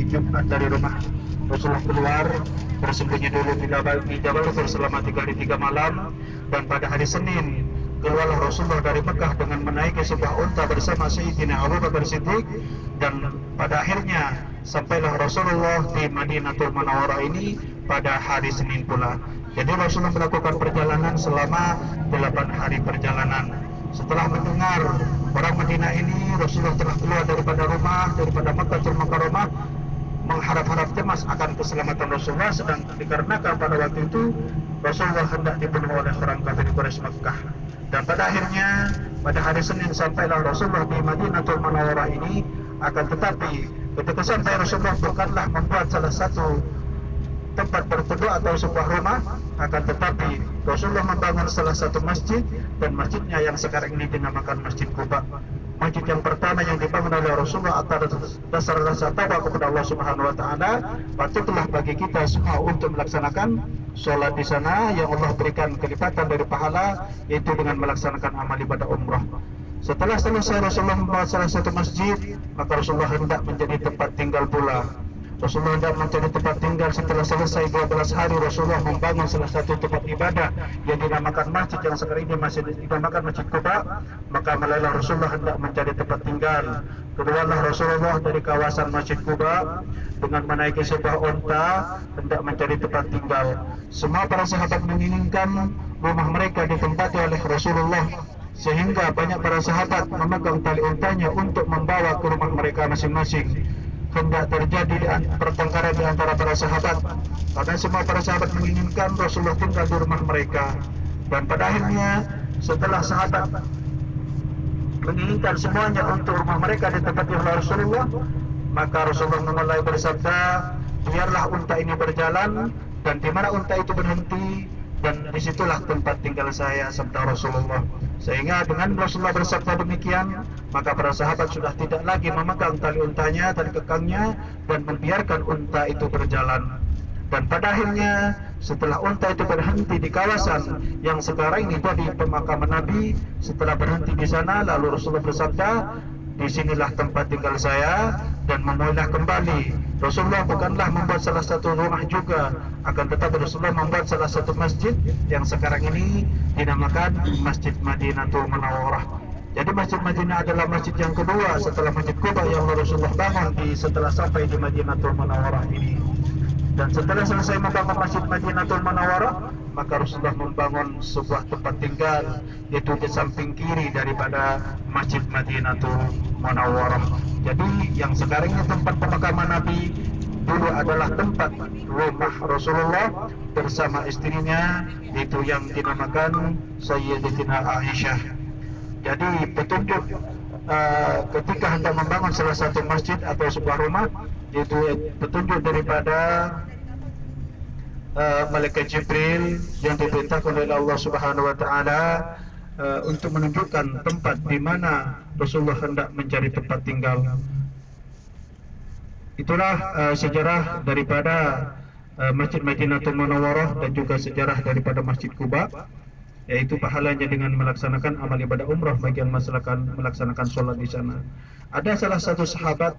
Jumat dari rumah Rasulullah keluar, bersembunyi dulu di Jabal Nur selama 3 hari 3 malam, dan pada hari Senin keluarlah Rasulullah dari Mekah dengan menaiki sebuah unta bersama Sayyidina Abu Bakar Siddiq, dan pada akhirnya sampailah Rasulullah di Madinatul Munawwarah ini pada hari Senin pula. Jadi Rasulullah melakukan perjalanan selama 8 hari perjalanan. Setelah mendengar orang Madinah ini Rasulullah telah keluar daripada rumah, daripada Makkahul Mukarramah, mengharap-harap cemas akan keselamatan Rasulullah, sedang dikarenakan pada waktu itu Rasulullah hendak dibunuh oleh orang kafir Quraisy Makkah. Dan pada akhirnya pada hari Senin sampailah Rasulullah di Madinatul Munawwarah ini. Akan tetapi ketika sampai Rasulullah bukanlah membuat salah satu tempat berteduh atau sebuah rumah, akan tetapi Rasulullah membangun salah satu masjid, dan masjidnya yang sekarang ini dinamakan Masjid Quba. Masjid yang pertama yang dibangun oleh Rasulullah atas dasar rasa tawakal kepada Allah Subhanahu wa taala. Patutlah bagi kita semua untuk melaksanakan sholat di sana yang Allah berikan kelipatan dari pahala, yaitu dengan melaksanakan amal ibadah umrah. Setelah selesai Rasulullah membuat salah satu masjid, maka Rasulullah hendak menjadi tempat tinggal pula. Rasulullah hendak menjadi tempat tinggal. Setelah selesai 12 hari Rasulullah membangun salah satu tempat ibadah yang dinamakan masjid yang sekarang ini masih dinamakan Masjid Quba. Maka mulailah Rasulullah hendak mencari tempat tinggal. Keluarlah Rasulullah dari kawasan Masjid Quba dengan menaiki sebuah unta, hendak mencari tempat tinggal. Semua para sahabat menginginkan rumah mereka ditempati oleh Rasulullah, sehingga banyak para sahabat memegang tali untanya untuk membawa ke rumah mereka masing-masing. Hendak terjadi pertengkaran di antara para sahabat, karena semua para sahabat menginginkan Rasulullah tinggal di rumah mereka. Dan pada akhirnya setelah sahabat menginginkan semuanya untuk rumah mereka ditempati oleh Rasulullah, maka Rasulullah mulai bersabda, biarlah unta ini berjalan, dan di mana unta itu berhenti, dan disitulah tempat tinggal saya, sabda Rasulullah. Sehingga dengan Rasulullah bersabda demikian, maka para sahabat sudah tidak lagi memegang tali untanya, tali kekangnya, dan membiarkan unta itu berjalan. Dan pada akhirnya setelah unta itu berhenti di kawasan yang sekarang ini jadi pemakaman Nabi, setelah berhenti di sana, lalu Rasulullah bersabda, disinilah tempat tinggal saya, dan memulailah kembali. Rasulullah bukanlah membuat salah satu rumah juga, akan tetapi Rasulullah membuat salah satu masjid yang sekarang ini dinamakan Masjid Madinatul Munawwarah. Jadi Masjid Madinah adalah masjid yang kedua setelah Masjid Quba yang Rasulullah bangun setelah sampai di Madinatul Munawwarah ini. Dan setelah selesai membangun Masjid Madinatul Munawwarah, maka Rasulullah membangun sebuah tempat tinggal, yaitu di samping kiri daripada Masjid Madinatul Munawwarah. Jadi yang sekarang ini tempat pemakaman Nabi, dulu adalah tempat rumah Rasulullah bersama istrinya, yaitu yang dinamakan Sayyidatina Aisyah. Jadi petunjuk ketika hendak membangun salah satu masjid atau sebuah rumah, yaitu petunjuk daripada malaikat Jibril yang diperintahkan oleh Allah Subhanahu wa taala untuk menunjukkan tempat di mana Rasulullah hendak mencari tempat tinggal. Itulah sejarah daripada Masjid Madinatul Munawwarah dan juga sejarah daripada Masjid Quba, yaitu pahalanya dengan melaksanakan amal ibadah umrah bagi yang melaksanakan sholat di sana. Ada salah satu sahabat